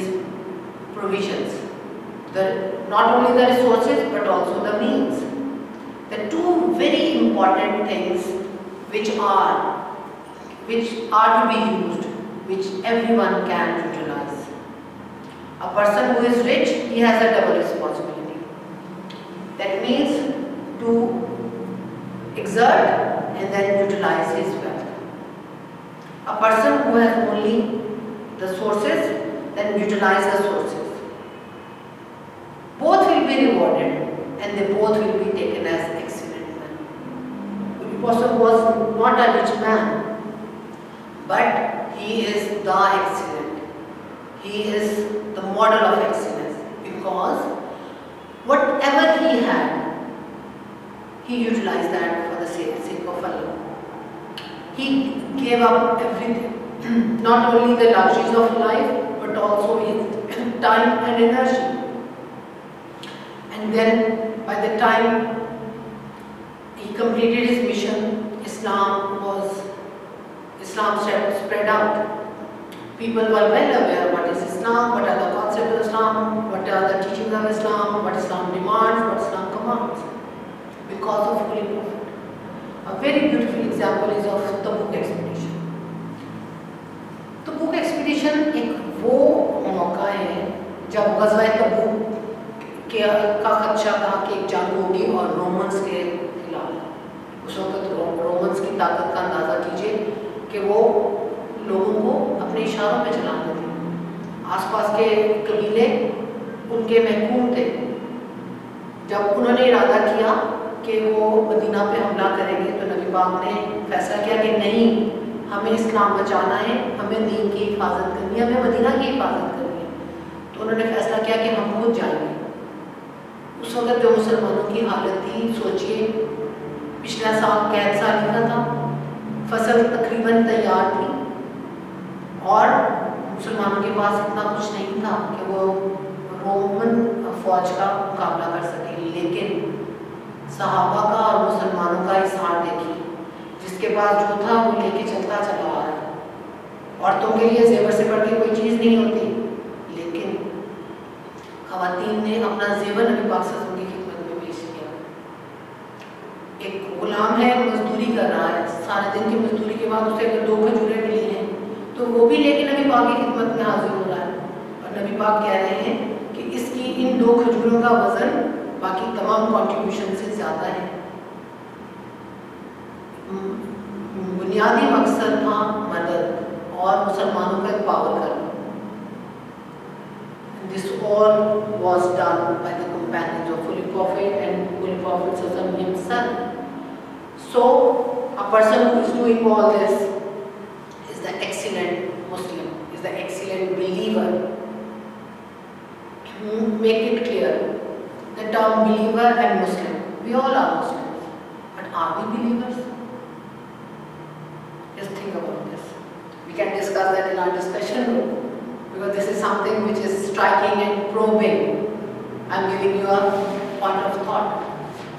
provisions. Not only the resources but also the means. The two very important things which are to be used, which everyone can utilize. A person who is rich, he has a double responsibility. That means to exert and then utilize his wealth. A person who has only the sources, then utilize the sources. Both will be rewarded and they both will be taken as excellent men. The person was not a rich man, but he is the excellent. He is the model of excellence, because whatever he had, he utilized that for the sake of Allah. He gave up everything, not only the luxuries of life, but also his time and energy. And then by the time he completed his mission, Islam spread out. People were well aware what is Islam, what are the concepts of Islam, what are the teachings of Islam, what Islam demands, what Islam commands, because of Holy Prophet. A very beautiful example is of Tabuk expedition. Tabuk expedition एक वो मौका है जब गज़वा तबूक का खदशा था कि एक जंग होगी और रोमन्स के खिलाफ। उस वक्त रोमन्स की ताकत का अंदाज़ा कीजिए कि वो लोगों को अपने इशारों पे चलाते थे। आसपास के कबीले उनके महकूम थे। जब उन्होंने इरादा किया कि वो मदीना पे हमला करेंगे, तो नबी पाक ने फैसला किया कि नहीं, हमें इस्लाम बचाना है, हमें दीन की हिफाजत करनी है, हमें मदीना की हिफाजत करनी है। तो उन्होंने फैसला किया कि हम खुद जाएंगे। उस वक्त जो मुसलमानों की हालत थी, सोचिए, पिछला साल कैद साली का था, फसल तकरीबन तैयार थी और मुसलमानों के पास इतना कुछ नहीं था कि वो रोमन फौज का मुकाबला कर सके। लेकिन सहाबा का और मुसलमानों का इज़हार देखिए, जिसके पास जो था वो लेके चलता चला आ रहा है। औरतों के लिए जेवर से बढ़ के कोई चीज़ नहीं होती, लेकिन ख़वातीन ने अपना जेवर नबी पाक सल्लल्लाहु अलैहि वसल्लम की खिदमत में पेश किया। एक गुलाम है, मजदूरी कर रहा है, सारे दिन की मजदूरी के बाद उसे अगर 2 खजूरें मिली हैं तो वो भी लेके नबी पाक की खिदमत में हाजिर हो रहा है। और नबी पाक कह रहे हैं कि इसकी इन 2 खजूरों का वजन बाकी तमाम कंट्रीब्यूशन से ज़्यादा है। बुनियादी मकसद था मदद और मुसलमानों का पावर करना। This all was done by the companions of Holy Prophet and Holy Prophet Sallallahu himself. So, a person who is doing all this is the excellent Muslim, is the excellent believer. Make it clear, the term believer and Muslim, we all are Muslims. are we believers? Just think about this. We can discuss that in our discussion room, because this is something which is striking and probing. I'm giving you a point of thought.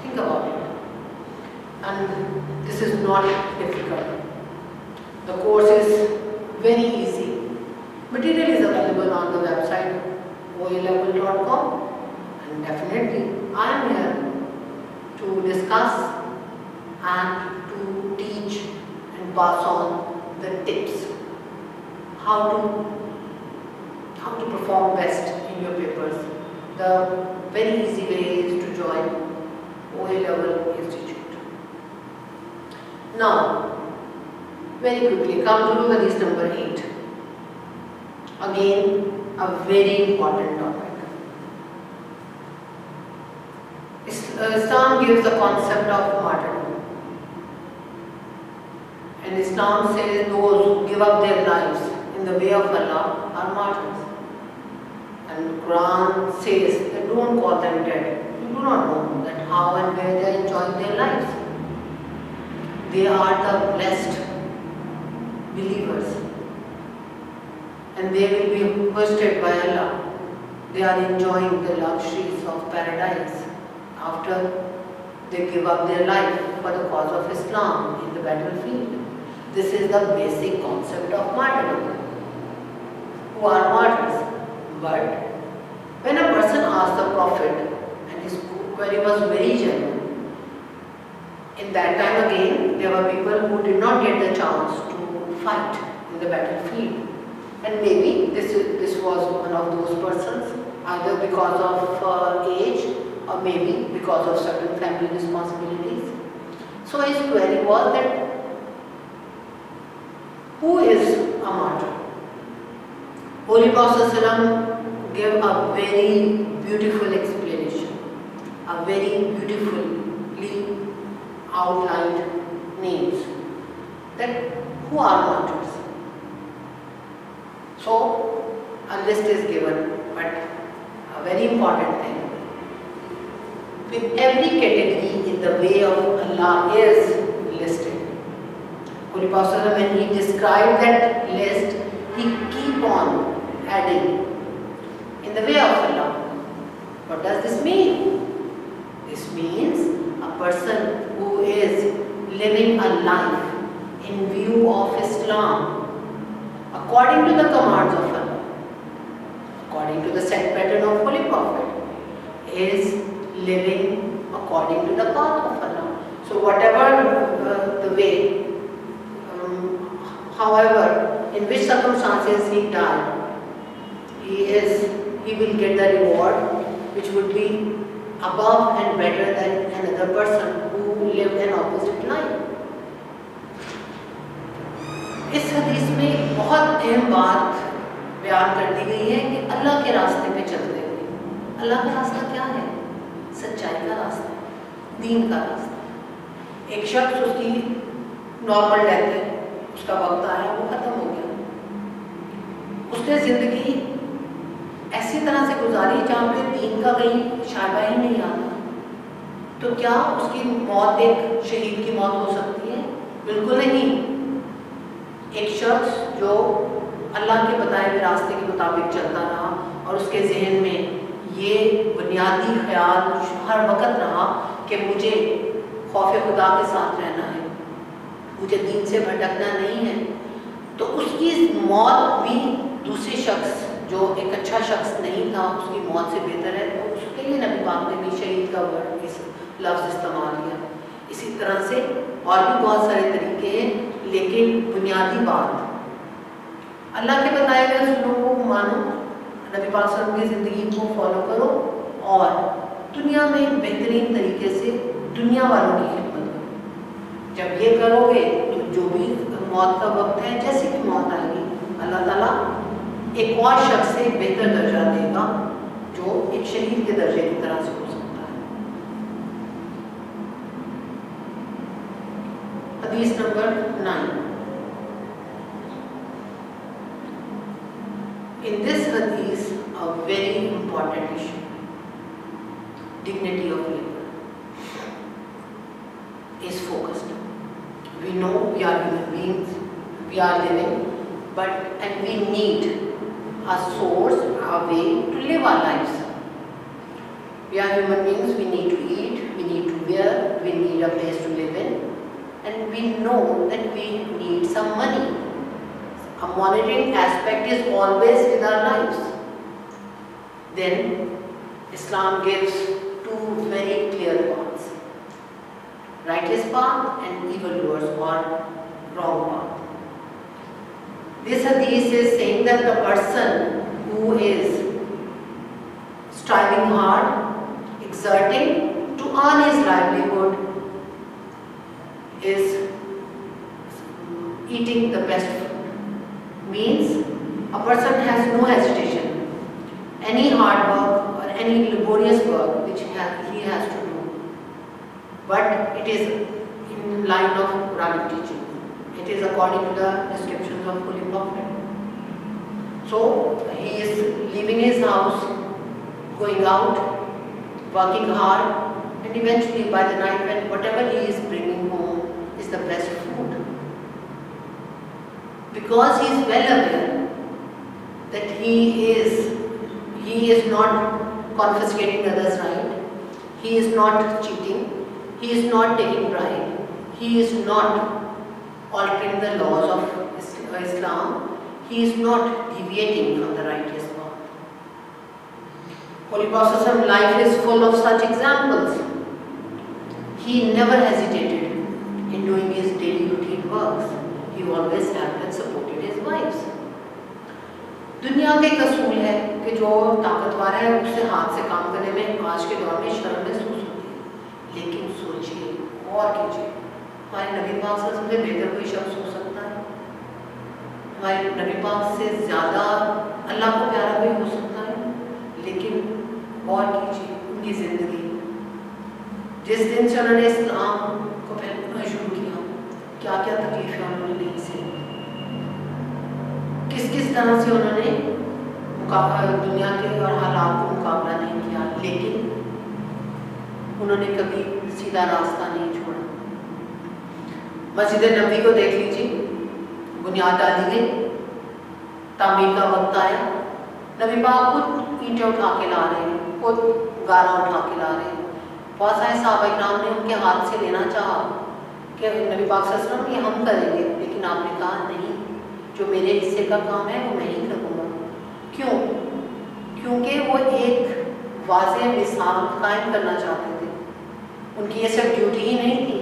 Think about it. And this is not difficult. The course is very easy. Material is available on the website oalevel.com, and definitely I am here to discuss and to teach and pass on the tips how to perform best in your papers. The very easy way is to join OA Level Institute. Now, very quickly, come to Hadith number 8. Again, a very important topic. Islam gives the concept of martyrdom. And Islam says those who give up their lives in the way of Allah are martyrs. And Quran says that don't call them dead. You do not know that how and where they are enjoying their lives. They are the blessed believers, and they will be hosted by Allah. They are enjoying the luxuries of paradise after they give up their life for the cause of Islam in the battlefield. This is the basic concept of martyrdom. Who are martyrs? But when a person asked the Prophet, and his query was very genuine, in that time again, there were people who did not get the chance to fight in the battlefield. And maybe this was one of those persons, either because of age or maybe because of certain family responsibilities. So his query was that, who is a martyr? Holy Prophet ﷺ gave a very beautiful explanation, a very beautifully outlined names, that who are martyrs. So a list is given, but a very important thing, with every category in the way of Allah is listed. Holy Prophet, when he described that list, he keep on adding, in the way of Allah. What does this mean? This means a person who is living a life in view of Islam, according to the commands of Allah, according to the set pattern of Holy Prophet, is living according to the path of Allah. So whatever the way, however, in which circumstances he died, he will get the reward which would be above and better than another person who lived an opposite life. इस हदीस में बहुत अहम बात बयान कर दी गई है कि अल्लाह के रास्ते पे चलते हुए, अल्लाह का रास्ता क्या है? सच्चाई का रास्ता, दीन का रास्ता। एक शख्स, उसकी नॉर्मल डेथ है, उसका वक्त आया, वो खत्म हो गया, उसने जिंदगी ऐसी तरह से गुजारी जहाँ पे दीन का कहीं शायबा ही नहीं आता, तो क्या उसकी मौत एक शहीद की मौत हो सकती है? बिल्कुल नहीं। एक शख्स जो अल्लाह के बताए हुए रास्ते के मुताबिक चलता रहा और उसके जहन में ये बुनियादी ख्याल हर वक्त रहा कि मुझे खौफ खुदा के साथ रहना है, मुझे दीन से भटकना नहीं है, तो उसकी मौत भी दूसरे शख्स जो एक अच्छा शख्स नहीं था उसकी मौत से बेहतर है। तो उसके लिए नबी पाक ने भी शहीद का वर्ड, इस लफ्ज़ इस्तेमाल किया। इसी तरह से और भी बहुत सारे तरीके हैं, लेकिन बुनियादी बात अल्लाह के बताए हुए रसूलों को मानो, नबी पाक सल्लल्लाहु अलैहि वसल्लम की ज़िंदगी को फॉलो करो और दुनिया में बेहतरीन तरीके से दुनिया वालों की खिदमत करो। जब ये करोगे तो जो भी मौत का वक्त है, जैसी भी मौत आएगी, अल्लाह ताला एक और शख्स से बेहतर दर्जा देगा जो एक शहीद के दर्जे की तरह से हो सकता है। हदीस number 9। In this hadith, a very important issue, dignity of labor, is focused. We know we are human beings, we are living, and we need a source, a way to live our lives. We are human beings, we need to eat, we need to wear, we need a place to live in, and we know that we need some money. A monitoring aspect is always with our lives. Then Islam gives two very clear paths: righteous path and evildoers or wrong path. This hadith is saying that the person who is striving hard, exerting to earn his livelihood, is eating the best food. Means a person has no hesitation. Any hard work or any laborious work which he has to do, but it is in line of Quranic teaching. It is according to the descriptions of Holy Prophet. So he is leaving his house, going out, working hard, and eventually by the night, when whatever he is bringing home is the best food. Because he is well aware that he is not confiscating others' right, he is not cheating, he is not taking bribe, he is not altering the laws of Islam, he is not deviating from the righteous path. Holy Prophet's life is full of such examples. He never hesitated in doing his daily routine works. He always helped and supported his wives. दुनिया के कसूल है कि जो ताकतवर है उससे हाथ से काम करने में आज के दौर में शर्म महसूस होती है, लेकिन सोचिए और कीजिए, हमारे नबी पाक से बेहतर कोई शख्स हो सकता है? हमारे नबी पाक से ज़्यादा अल्लाह को प्यारा कोई हो सकता है? लेकिन और कीजिए उनकी ज़िंदगी, जिस दिन से उन्होंने इस्लाम को फैलाना शुरू किया, क्या क्या तकलीफें उन्होंने नहीं सही, किस तरह से उन्होंने दुनिया के और हालात को मुकाबला नहीं किया, लेकिन उन्होंने कभी सीधा रास्ता नहीं छोड़ा। मस्जिद नबी को देख लीजिए, बुनियाद डाली गई, तामीर का वक्त आया, नबी पाक खुद ईंटें उठा के ला रहे हैं, खुद गारा उठा के ला रहे हैं। बहुत सारे सहाबा-ए-किराम ने उनके हाथ से लेना चाहा कि नबी पाक सल्लल्लाहु अलैहि वसल्लम ये हम करेंगे, लेकिन आपने कहा नहीं, जो मेरे हिस्से का काम है वो मैं ही करूँगा। क्यों? क्योंकि वो एक वाज़ेह मिसाल कायम करना चाहते थे। उनकी ये सिर्फ ड्यूटी ही नहीं थी,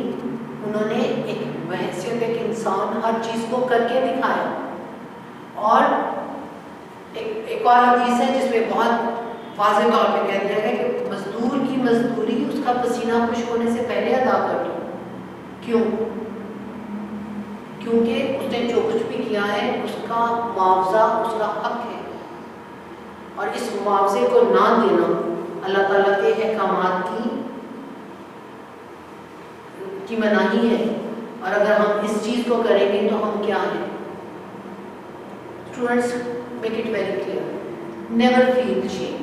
उन्होंने एक बहैसियत एक इंसान हर चीज़ को करके दिखाया। और एक और हदीस है जिसमें बहुत वाज़ेह तौर पे कहते हैं कि मजदूर की मजदूरी उसका पसीना खुश होने से पहले अदा कर दो। क्यों? क्योंकि उसने जो कुछ भी किया है उसका मुआवजा उसका हक है, और इस मुआवजे को ना देना अल्लाह ताला के अहकामात की मनाही है। और अगर हम इस चीज़ को करेंगे तो हम क्या हैं? Students, make it very clear, never feel shame,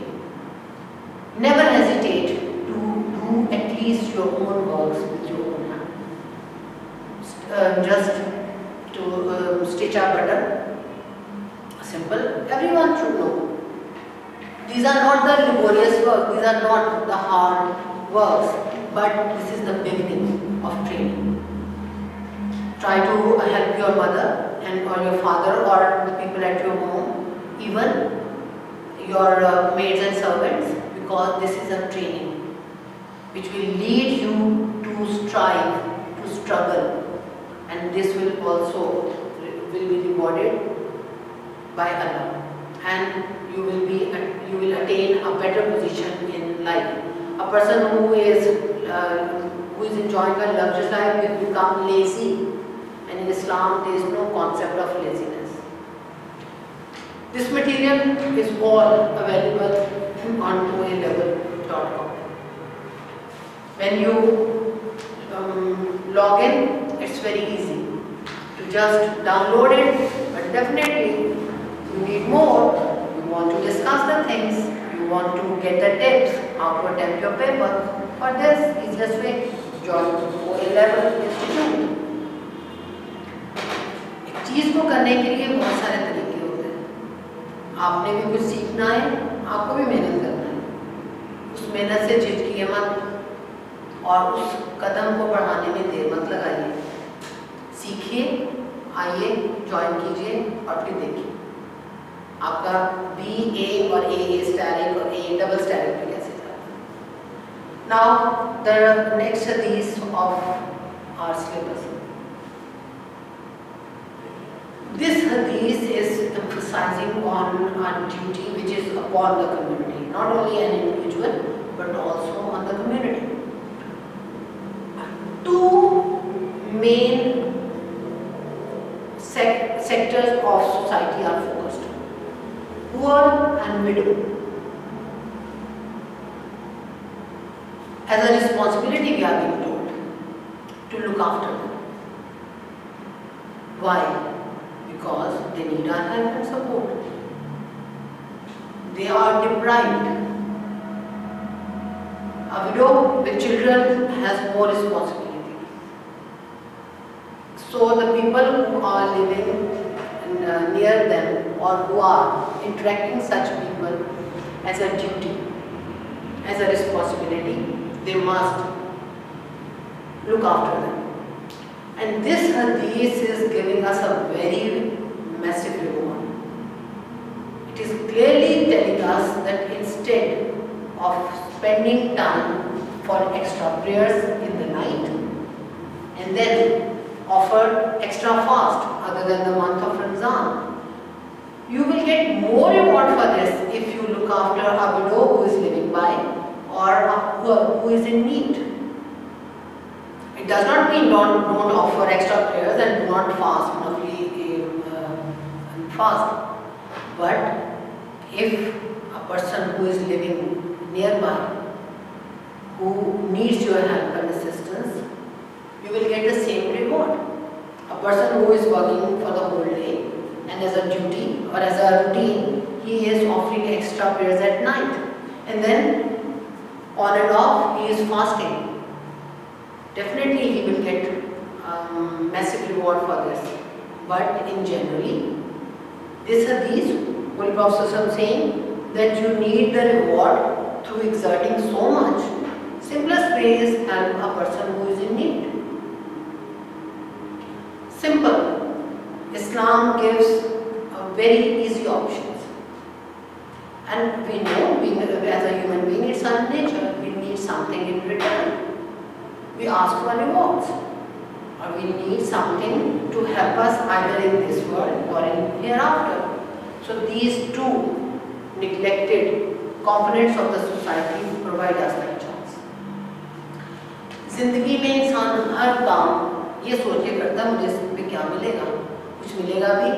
never hesitate to do at least your own works with your own hand. Just to stitch a button, simple, everyone should know. These are not the laborious work, these are not the hard works, but this is the beginning of training. Try to help your mother and or your father or the people at your home, even your maids and servants, because this is a training which will lead you to strive, to struggle. And this will also be rewarded by Allah, and you will attain a better position in life. A person who is enjoying a luxurious life will become lazy, and in Islam there is no concept of laziness. This material is all available on toalevel.com. When you log in, it's very easy to just download it, but definitely you need more. You want to discuss the things, you want to get the tips, how to attempt your paper. For this, easiest way, join O-level institute. एक चीज़ को करने के लिए बहुत सारे तरीके होते हैं। आपने भी कुछ सीखना है, आपको भी मेहनत करना है। उस मेहनत से झिझकिए मत और उस कदम को बढ़ाने में देर मत लगाइए। सीखिए, आइए, ज्वाइन कीजिए और फिर देखिए आपका BA और AA स्टारिक और A डबल स्टारिक पे कैसे जाता है। Now the next hadith of our syllabus. This hadith is emphasizing on our duty which is upon the community, not only an individual but also on the community. Two main sectors of society are focused: poor and widow. As a responsibility we are being told to look after them. Why? Because they need our help and support. They are deprived. A widow with children has more responsibility. So the people who are living near them or who are interacting such people as a duty, as a responsibility, they must look after them. And this hadith is giving us a very massive reward. It is clearly telling us that instead of spending time for extra prayers in the night and then offer extra fast other than the month of Ramzan, you will get more reward for this if you look after a widow who is living by or who is in need. It does not mean don't offer extra prayers and do not fast, fast. But if a person who is living nearby, who needs your help and assistance, you will get the same reward. A person who is working for the whole day and as a duty or as a routine, he is offering extra prayers at night, and then on and off he is fasting. Definitely he will get massive reward for this. But in generally, this hadith, Holy Prophet saying that you need the reward through exerting so much. Simplest way is help a person who is in need. Simple. Islam gives very easy options. And we know, as a human being, it's our nature. We need something in return. We ask for rewards. Or we need something to help us either in this world or in hereafter. So these two neglected components of the society provide us that chance. जिंदगी में इंसान हर काम ये सोच के करता मुझे इसमें क्या मिलेगा, कुछ मिलेगा भी।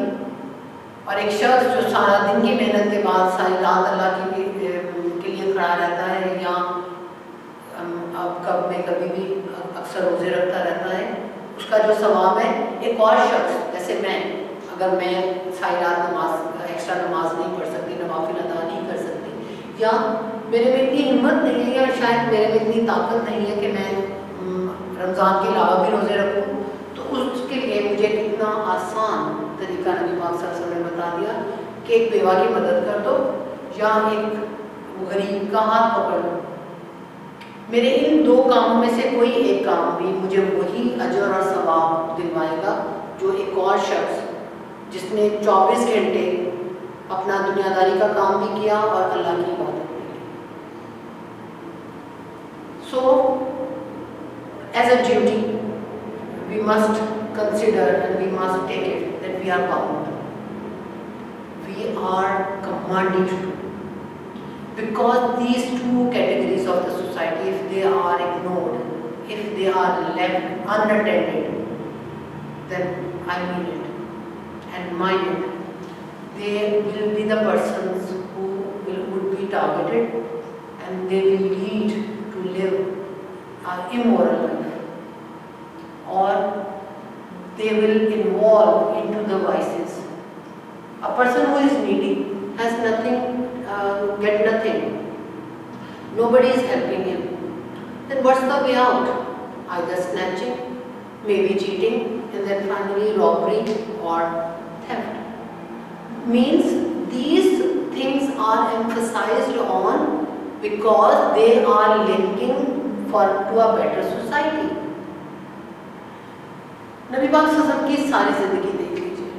और एक शख्स जो सारा दिन की मेहनत के बाद सारी रात अल्लाह के लिए खड़ा रहता है या अब कब में कभी भी अक्सर रोजे रखता रहता है, उसका जो सवाब है, एक और शख्स जैसे मैं, अगर मैं सारी रात नमाज एक्स्ट्रा नमाज नहीं पढ़ सकती, नवाफिल अदा नहीं कर सकती, या मेरे में इतनी हिम्मत नहीं है या शायद मेरे में इतनी ताकत नहीं है कि मैं रमज़ान के अलावा भी रोज़े रखूँ, तो उसके लिए मुझे कितना आसान तरीका नबी पाक सल्लल्लाहु अलैहि वसल्लम ने बता दिया कि एक बेवा की मदद कर दो या एक गरीब का हाथ पकड़ लो। मेरे इन दो कामों में से कोई एक काम भी मुझे वही अजर और सवाब दिलवाएगा जो एक और शख्स जिसने 24 घंटे अपना दुनियादारी का काम भी किया और अल्लाह की इबादत भी की। So, as a duty, we must consider and we must take it that we are bound. We are commanded to do. Because these two categories of the society, if they are ignored, if they are left unattended, then I mean it and mind it, they will be the persons who would be targeted and they will lead to live an immoral life, or they will involve into the vices. A person who is needy has nothing, get nothing. Nobody is helping him. Then what's the way out? either snatching, maybe cheating, and then finally robbery or theft. Means these things are emphasized on because they are linking to a better society. नबी पाक सल्लल्लाहु अलैहि वसल्लम की सारी जिंदगी देख लीजिए,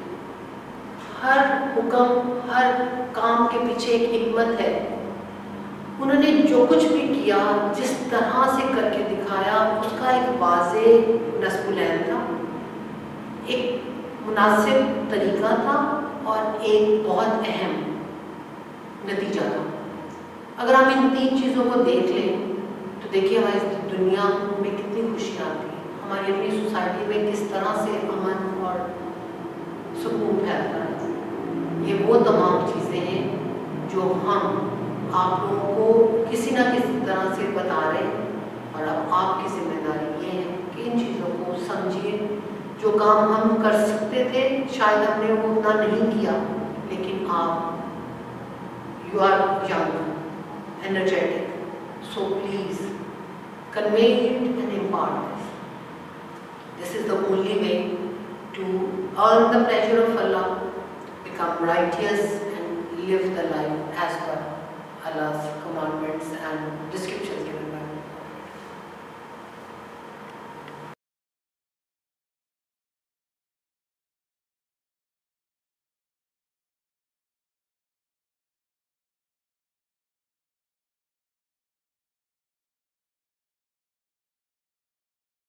हर हुक्म, हर काम के पीछे एक हिकमत है। उन्होंने जो कुछ भी किया, जिस तरह से करके दिखाया, उसका एक वाज़ेह नस्बुलैन था, एक मुनासिब तरीका था और एक बहुत अहम नतीजा था। अगर हम इन तीन चीज़ों को देख लें तो देखिए हमारी दुनिया में कितनी खुशी आती है, हमारी अपनी सोसाइटी में किस तरह से अमन और सुकून फैलता है। ये वो तमाम चीज़ें हैं जो हम आप लोगों को किसी न किसी तरह से बता रहे हैं और अब आपकी जिम्मेदारी ये है कि इन चीज़ों को समझिए। जो काम हम कर सकते थे शायद हमने वो उतना नहीं किया, लेकिन आप you are young, energetic, so please convey it and impart this. This is the only way to earn the pleasure of Allah, become righteous and live the life as per